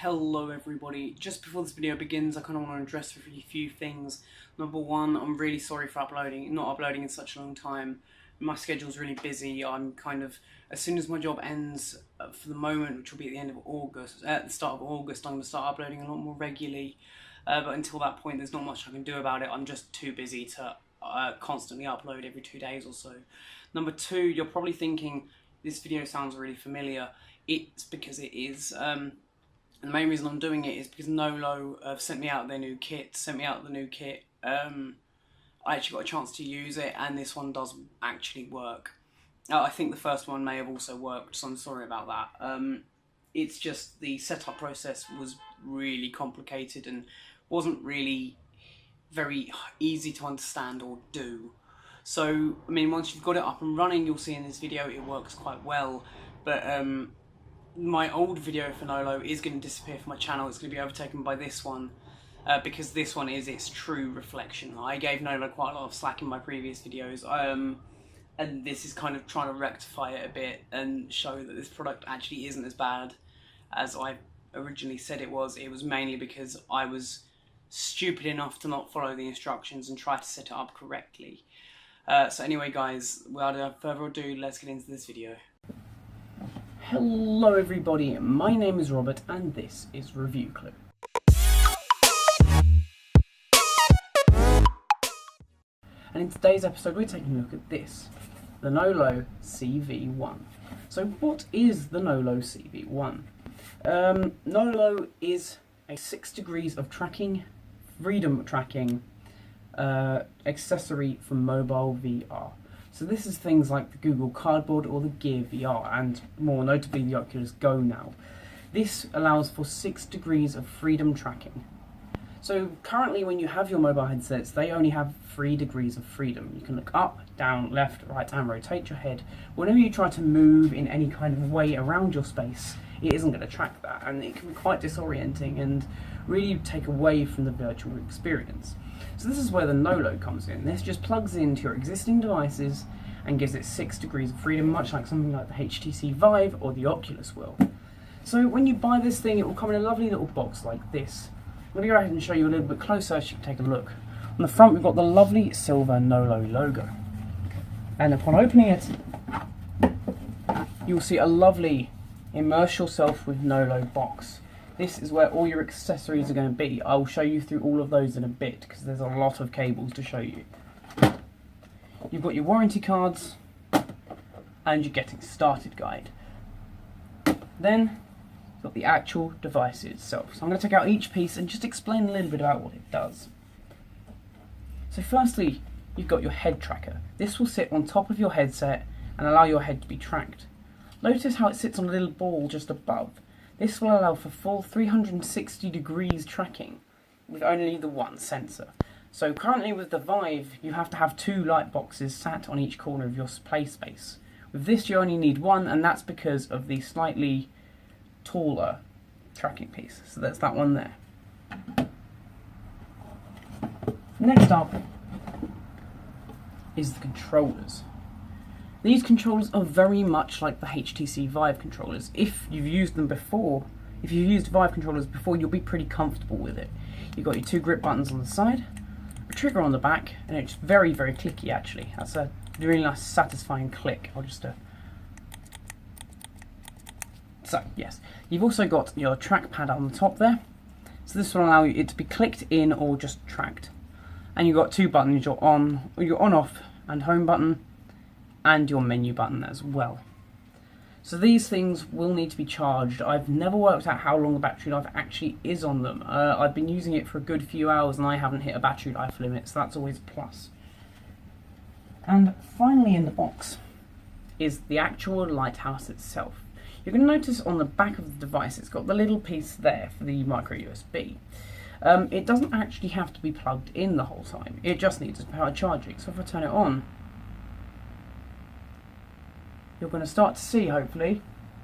Hello everybody. Just before this video begins, I kind of want to address a few things. Number one, I'm really sorry for not uploading in such a long time. My schedule's really busy. I'm as soon as my job ends for the moment, which will be at the end of August, at the start of August, I'm going to start uploading a lot more regularly. But until that point, there's not much I can do about it. I'm just too busy to constantly upload every 2 days or so. Number two, you're probably thinking, this video sounds really familiar. It's because it is. And the main reason I'm doing it is because Nolo sent me out the new kit. I actually got a chance to use it, and this one does actually work. I think the first one may have also worked, so I'm sorry about that. It's just the setup process was really complicated and wasn't really very easy to understand or do. So, I mean, once you've got it up and running, you'll see in this video it works quite well. But my old video for Nolo is going to disappear from my channel. It's going to be overtaken by this one because this one is its true reflection. I gave Nolo quite a lot of slack in my previous videos, and this is kind of trying to rectify it a bit and show that this product actually isn't as bad as I originally said it was. It was mainly because I was stupid enough to not follow the instructions and try to set it up correctly. So anyway guys, without further ado, let's get into this video. Hello everybody, my name is Robert and this is Review Clue. And in today's episode we're taking a look at this, the Nolo CV1. So what is the Nolo CV1? Nolo is a 6 degrees of tracking, freedom tracking accessory for mobile VR. So this is things like the Google Cardboard or the Gear VR, and more notably the Oculus Go now. This allows for 6 degrees of freedom tracking. So currently when you have your mobile headsets, they only have 3 degrees of freedom. You can look up, down, left, right, and rotate your head. Whenever you try to move in any kind of way around your space, it isn't going to track that, and it can be quite disorienting and really take away from the virtual experience. So this is where the Nolo comes in. This just plugs into your existing devices and gives it 6 degrees of freedom, much like something like the HTC Vive or the Oculus will. So when you buy this thing, it will come in a lovely little box like this. I'm going to go ahead and show you a little bit closer so you can take a look. On the front we've got the lovely silver Nolo logo. And upon opening it, you'll see a lovely immerse yourself with Nolo box. This is where all your accessories are going to be. I'll show you through all of those in a bit because there's a lot of cables to show you. You've got your warranty cards and your getting started guide. Then you've got the actual device itself. So I'm going to take out each piece and just explain a little bit about what it does. So firstly, you've got your head tracker. This will sit on top of your headset and allow your head to be tracked. Notice how it sits on a little ball just above. This will allow for full 360 degrees tracking with only the one sensor. So currently with the Vive, you have to have 2 light boxes sat on each corner of your play space. With this you only need 1, and that's because of the slightly taller tracking piece. So that's that one there. Next up is the controllers. These controllers are very much like the HTC Vive controllers. If you've used them before, if you've used Vive controllers before, you'll be pretty comfortable with it. You've got your 2 grip buttons on the side, a trigger on the back, and it's very, very clicky actually. That's a really nice, satisfying click. I'll just So, yes. You've also got your trackpad on the top there. So this will allow it to be clicked in or just tracked. And you've got 2 buttons, your on, off, and home button, and your menu button as well. So these things will need to be charged. I've never worked out how long the battery life actually is on them. I've been using it for a good few hours and I haven't hit a battery life limit, so that's always a plus. And finally in the box is the actual lighthouse itself. You're going to notice on the back of the device it's got the little piece there for the micro USB. It doesn't actually have to be plugged in the whole time, it just needs power charging. So if I turn it on, you're going to start to see, hopefully,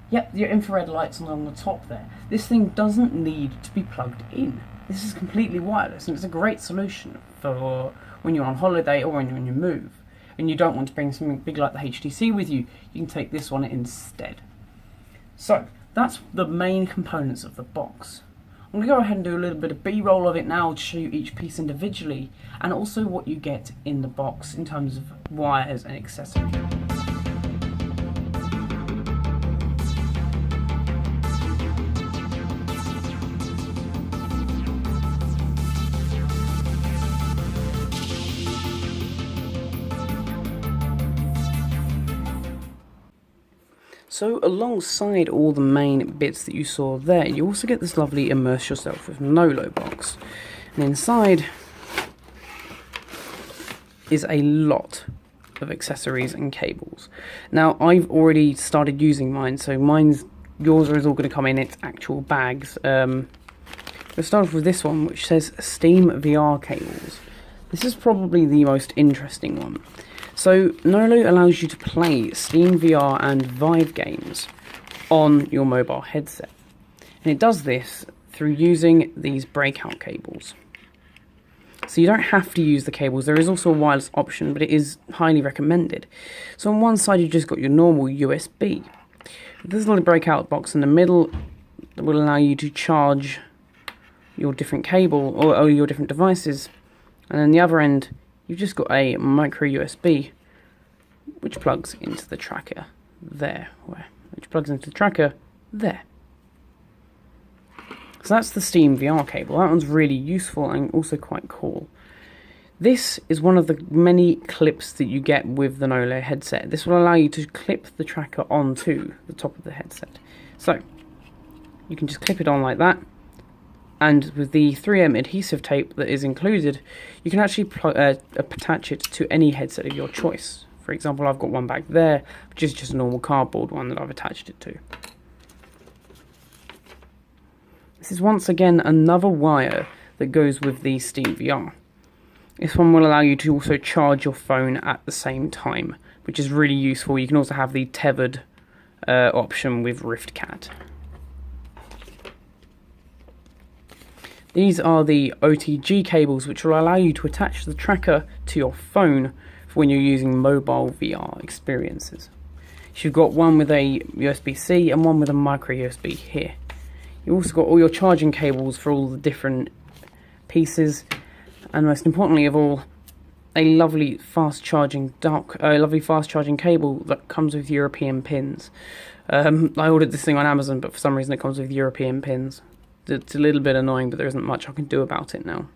yep, your infrared lights along the top there. This thing doesn't need to be plugged in. This is completely wireless, and it's a great solution for when you're on holiday or when you're on your move, and you don't want to bring something big like the HTC with you. You can take this one instead. So, that's the main components of the box. I'm going to go ahead and do a little bit of B-roll of it now to show you each piece individually, and also what you get in the box in terms of wires and accessories. So alongside all the main bits that you saw there, you also get this lovely Immerse Yourself with Nolo box. And inside is a lot of accessories and cables. Now I've already started using mine, so yours is all going to come in its actual bags. Let's start off with this one, which says Steam VR cables. This is probably the most interesting one. So Nolo allows you to play Steam VR and Vive games on your mobile headset. And it does this through using these breakout cables. So you don't have to use the cables. There is also a wireless option, but it is highly recommended. So on one side you've just got your normal USB. This little breakout box in the middle that will allow you to charge your different cable or your different devices. And then the other end, you've just got a micro USB which plugs into the tracker there. So that's the Steam VR cable. That one's really useful and also quite cool. This is one of the many clips that you get with the Nolo headset. This will allow you to clip the tracker onto the top of the headset. So you can just clip it on like that. And with the 3M adhesive tape that is included, you can actually attach it to any headset of your choice. For example, I've got one back there, which is just a normal cardboard one that I've attached it to. This is once again another wire that goes with the Steam VR. This one will allow you to also charge your phone at the same time, which is really useful. You can also have the tethered option with RiftCat. These are the OTG cables, which will allow you to attach the tracker to your phone for when you're using mobile VR experiences. So you've got one with a USB-C and one with a micro USB here. You've also got all your charging cables for all the different pieces, and most importantly of all, a lovely fast charging cable that comes with European pins. I ordered this thing on Amazon, but for some reason it comes with European pins. It's a little bit annoying, but there isn't much I can do about it now.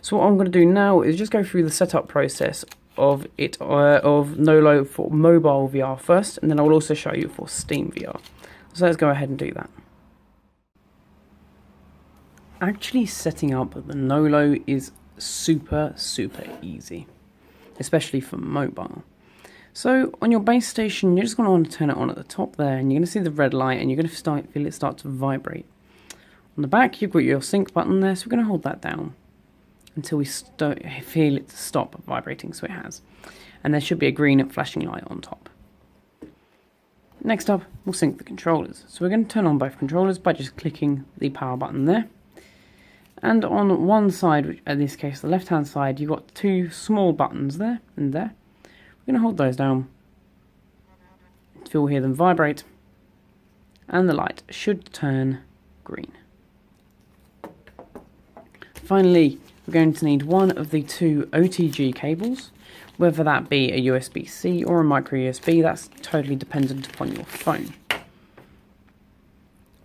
So what I'm going to do now is just go through the setup process of Nolo for mobile VR first, and then I will also show you for Steam VR. So let's go ahead and do that. Actually setting up the Nolo is super easy, especially for mobile. So on your base station, you're just going to want to turn it on at the top there, and you're going to see the red light, and you're going to feel it start to vibrate. On the back, you've got your sync button there, so we're going to hold that down until we feel it stop vibrating, so it has. And there should be a green flashing light on top. Next up, we'll sync the controllers. So we're going to turn on both controllers by just clicking the power button there. And on one side, which in this case the left-hand side, you've got two small buttons there and there. We're going to hold those down until we hear them vibrate, and the light should turn green. Finally, we're going to need one of the two OTG cables, whether that be a USB-C or a micro USB. That's totally dependent upon your phone.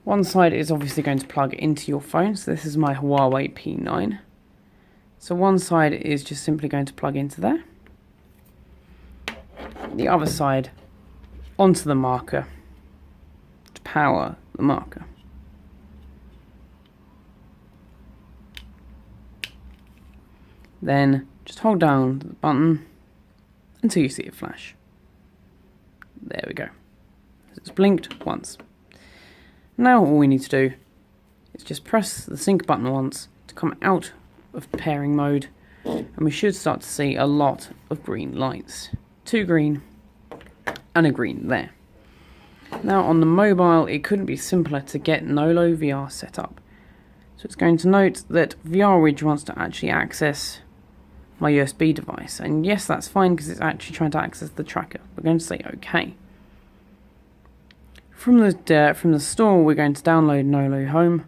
One side is obviously going to plug into your phone, so this is my Huawei P9. So one side is just simply going to plug into there. The other side onto the marker to power the marker. Then just hold down the button until you see it flash. There we go. It's blinked once. Now all we need to do is just press the sync button once to come out of pairing mode, and we should start to see a lot of green lights. Two green and a green there. Now on the mobile, it couldn't be simpler to get Nolo VR set up. So it's going to note that VRWidge wants to actually access my USB device, and yes, that's fine because it's actually trying to access the tracker. We're going to say OK. From the store, we're going to download Nolo Home,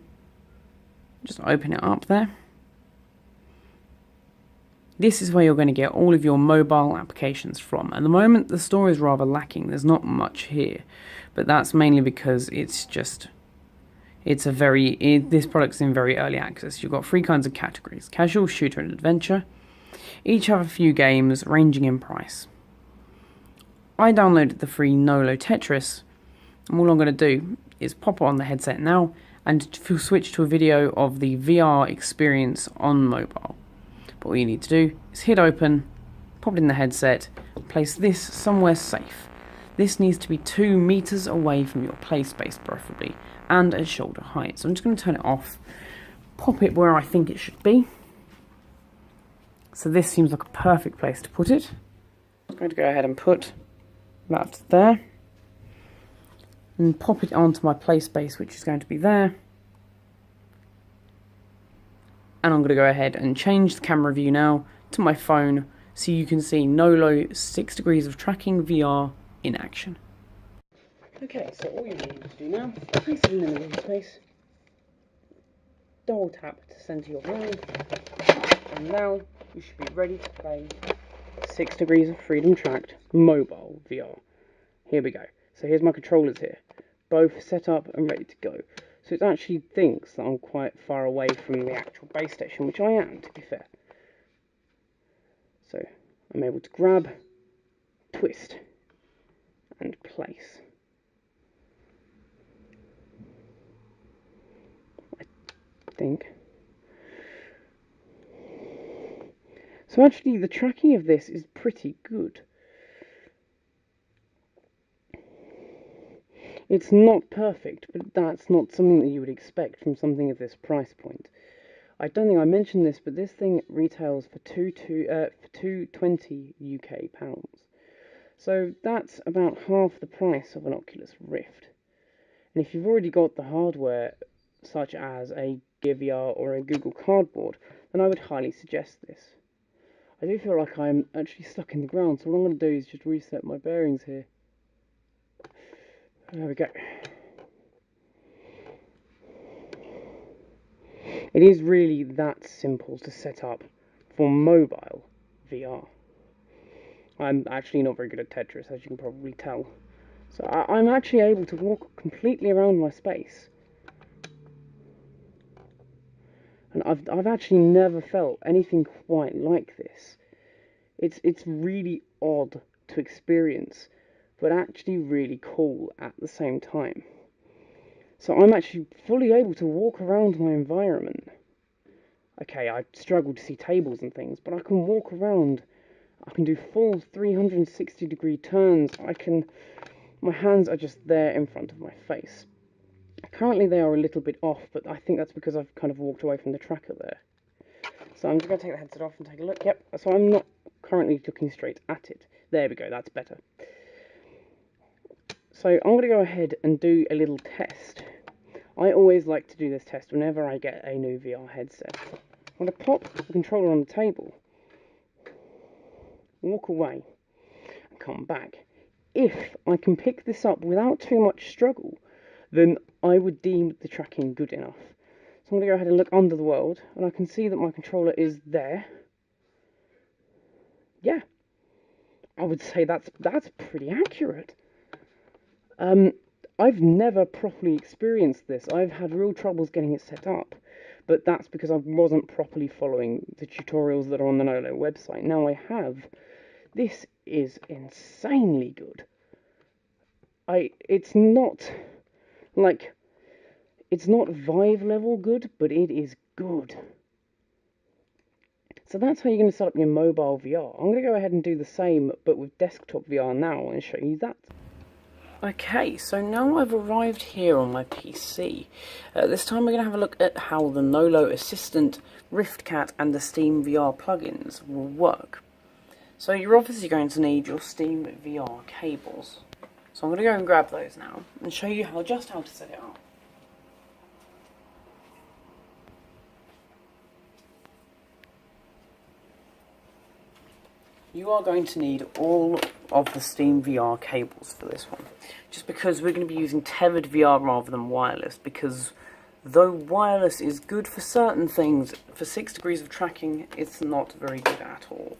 Just open it up there. This is where you're going to get all of your mobile applications from. At the moment, the store is rather lacking. There's not much here, but that's mainly because this product's in very early access. You've got 3 kinds of categories: casual, shooter, and adventure. Each have a few games ranging in price. I downloaded the free Nolo Tetris, and all I'm going to do is pop it on the headset now and switch to a video of the VR experience on mobile. But all you need to do is hit open, pop it in the headset, place this somewhere safe. This needs to be 2 meters away from your play space preferably, and at shoulder height. So I'm just going to turn it off, pop it where I think it should be. So this seems like a perfect place to put it. I'm going to go ahead and put that there, and pop it onto my play space, which is going to be there. And I'm going to go ahead and change the camera view now to my phone so you can see Nolo 6 degrees of tracking VR in action. Okay, so all you need to do now is place it in the middle space, double tap to center your mind, and now you should be ready to play 6 degrees of freedom tracked mobile VR. Here we go. So here's my controllers here, both set up and ready to go. So it actually thinks that I'm quite far away from the actual base station, which I am, to be fair. So I'm able to grab, twist, and place. I think. So actually the tracking of this is pretty good. It's not perfect, but that's not something that you would expect from something at this price point. I don't think I mentioned this, but this thing retails for £220 UK pounds. So that's about half the price of an Oculus Rift. And if you've already got the hardware, such as a Gear VR or a Google Cardboard, then I would highly suggest this. I do feel like I'm actually stuck in the ground, so what I'm going to do is just reset my bearings here. There we go. It is really that simple to set up for mobile VR. I'm actually not very good at Tetris, as you can probably tell. So I'm actually able to walk completely around my space. And I've actually never felt anything quite like this. It's really odd to experience, but actually really cool at the same time. So I'm actually fully able to walk around my environment. Okay, I struggle to see tables and things, but I can walk around. I can do full 360-degree turns. My hands are just there in front of my face. Currently they are a little bit off, but I think that's because I've kind of walked away from the tracker there. So I'm just going to take the headset off and take a look. Yep, so I'm not currently looking straight at it. There we go, that's better. So I'm going to go ahead and do a little test. I always like to do this test whenever I get a new VR headset. I'm going to pop the controller on the table, walk away, and come back. If I can pick this up without too much struggle, then I would deem the tracking good enough. So I'm going to go ahead and look under the world, and I can see that my controller is there. Yeah, I would say that's pretty accurate. I've never properly experienced this. I've had real troubles getting it set up, but that's because I wasn't properly following the tutorials that are on the Nolo website. Now I have. This is insanely good. It's not Vive level good, but it is good. So that's how you're going to set up your mobile VR. I'm going to go ahead and do the same, but with desktop VR now, and show you that. Okay, so now I've arrived here on my PC. This time we're going to have a look at how the Nolo Assistant, RiftCat and the Steam VR plugins will work. So you're obviously going to need your Steam VR cables. So I'm going to go and grab those now and show you just how to set it up. You are going to need all of the Steam VR cables for this one, just because we're going to be using tethered VR rather than wireless, because Though wireless is good for certain things, for 6 degrees of tracking, it's not very good at all.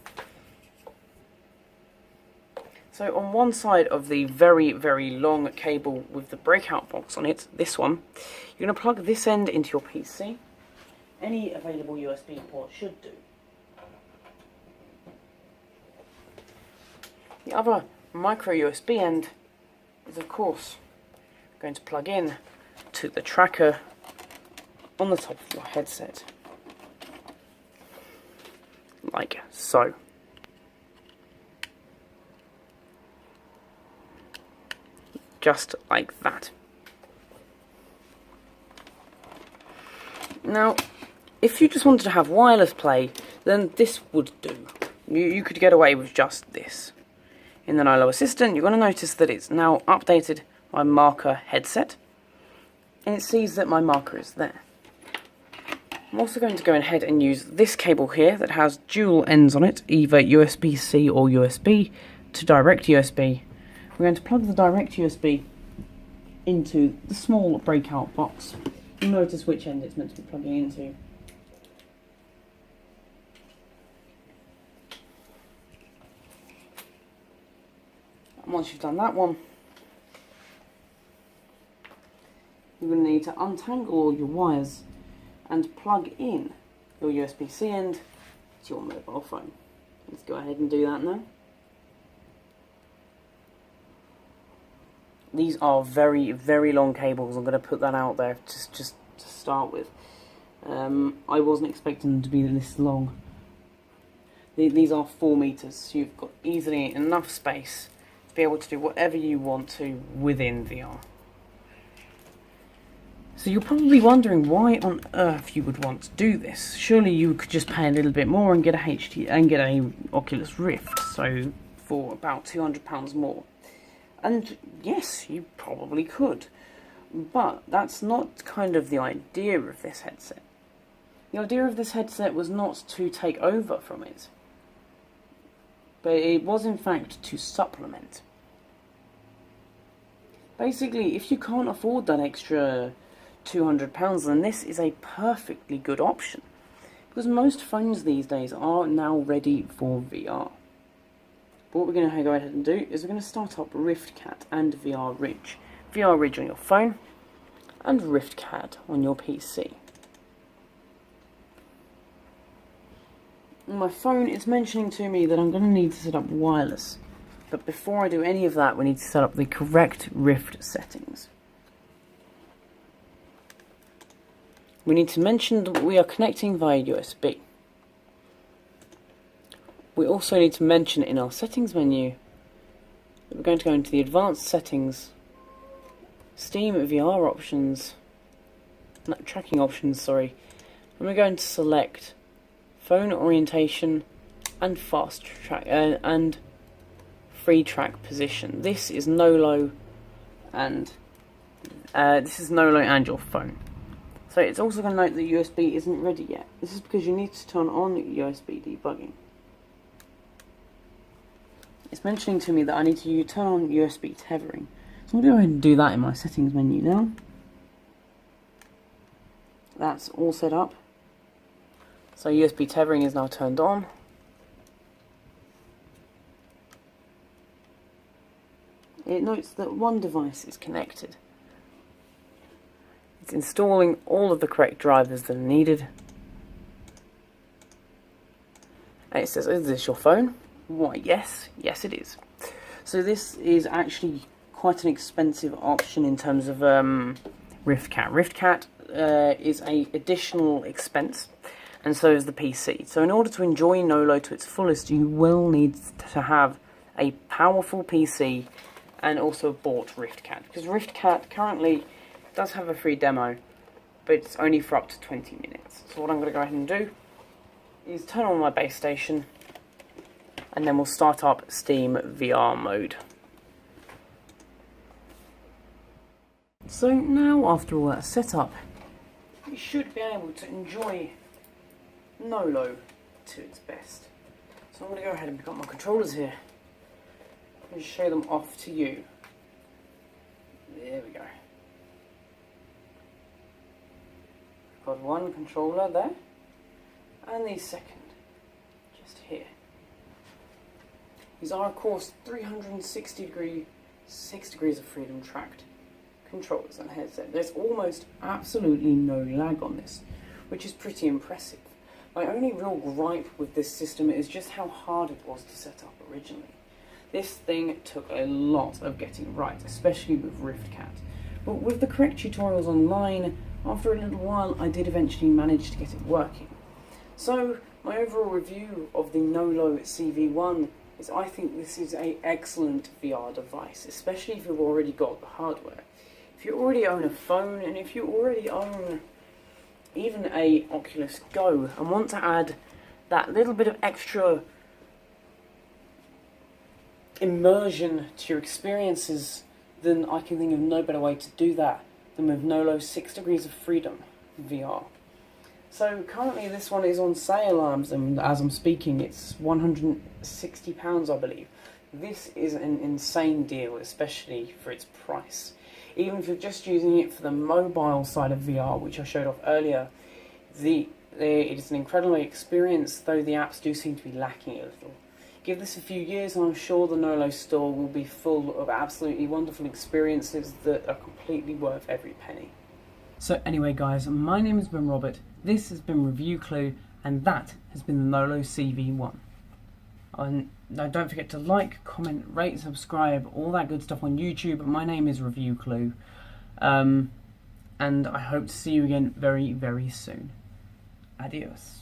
So on one side of the very, very long cable with the breakout box on it, this one, you're going to plug this end into your PC. Any available USB port should do. The other micro USB end is, of course, going to plug in to the tracker on the top of your headset, like so. Just like that. Now, if you just wanted to have wireless play, then this would do. You could get away with just this. In the Nolo Assistant, you're going to notice that it's now updated my marker headset, and it sees that my marker is there. I'm also going to go ahead and use this cable here that has dual ends on it, either USB-C or USB to direct USB. We're going to plug the direct USB into the small breakout box. You'll notice which end it's meant to be plugging into. And once you've done that one, you're going to need to untangle all your wires and plug in your USB-C end to your mobile phone. Let's go ahead and do that now. These are very, very long cables. I'm going to put that out there just to start with. I wasn't expecting them to be this long. These are 4 meters, so you've got easily enough space to be able to do whatever you want to within VR. So you're probably wondering why on earth you would want to do this. Surely you could just pay a little bit more and get a Oculus Rift, so for about £200 more. And yes, you probably could, but that's not kind of the idea of this headset. The idea of this headset was not to take over from it, but it was in fact to supplement. Basically, if you can't afford that extra £200, then this is a perfectly good option, because most phones these days are now ready for VR. But what we're going to go ahead and do is we're going to start up RiftCat and VR Ridge. VR Ridge on your phone and RiftCat on your PC. My phone is mentioning to me that I'm going to need to set up wireless. But before I do any of that, we need to set up the correct Rift settings. We need to mention that we are connecting via USB. We also need to mention in our settings menu that we're going to go into the advanced settings, Steam VR options, tracking options, sorry, and we're going to select phone orientation and fast track and free track position. This is Nolo and your phone. So it's also going to note that USB isn't ready yet. This is because you need to turn on USB debugging. It's mentioning to me that I need to turn on USB tethering. So I'm going to go ahead and do that in my settings menu now. That's all set up. So USB tethering is now turned on. It notes that one device is connected. It's installing all of the correct drivers that are needed. And it says, is this your phone? Why, yes it is. So this is actually quite an expensive option in terms of RiftCat. RiftCat is an additional expense, and so is the PC. So in order to enjoy Nolo to its fullest, you will need to have a powerful PC and also bought RiftCat. Because RiftCat currently does have a free demo, but it's only for up to 20 minutes. So what I'm going to go ahead and do is turn on my base station, and then we'll start up Steam VR mode. So now, after all that setup, you should be able to enjoy Nolo to its best. So I'm going to go ahead and pick up my controllers here and show them off to you. There we go. got one controller there, and the second just here. These are of course 360 degree, 6 degrees of freedom tracked controllers and headset. There's almost absolutely no lag on this, which is pretty impressive. My only real gripe with this system is just how hard it was to set up originally. This thing took a lot of getting right, especially with RiftCat. But with the correct tutorials online, after a little while I did eventually manage to get it working. So my overall review of the Nolo CV1 is I think this is an excellent VR device, especially if you've already got the hardware. If you already own a phone, and if you already own even a Oculus Go and want to add that little bit of extra immersion to your experiences, then I can think of no better way to do that than with Nolo 6 Degrees of Freedom VR. So currently this one is on sale, and as I'm speaking it's £160 I believe. This is an insane deal, especially for its price. Even if you're just using it for the mobile side of VR, which I showed off earlier, it is an incredible experience, though the apps do seem to be lacking a little. Give this a few years and I'm sure the Nolo store will be full of absolutely wonderful experiences that are completely worth every penny. So anyway guys, my name has been Robert, this has been Review Clue, and that has been the Nolo CV1. And now don't forget to like, comment, rate, subscribe, all that good stuff on YouTube. My name is Review Clue, and I hope to see you again very, very soon. Adios.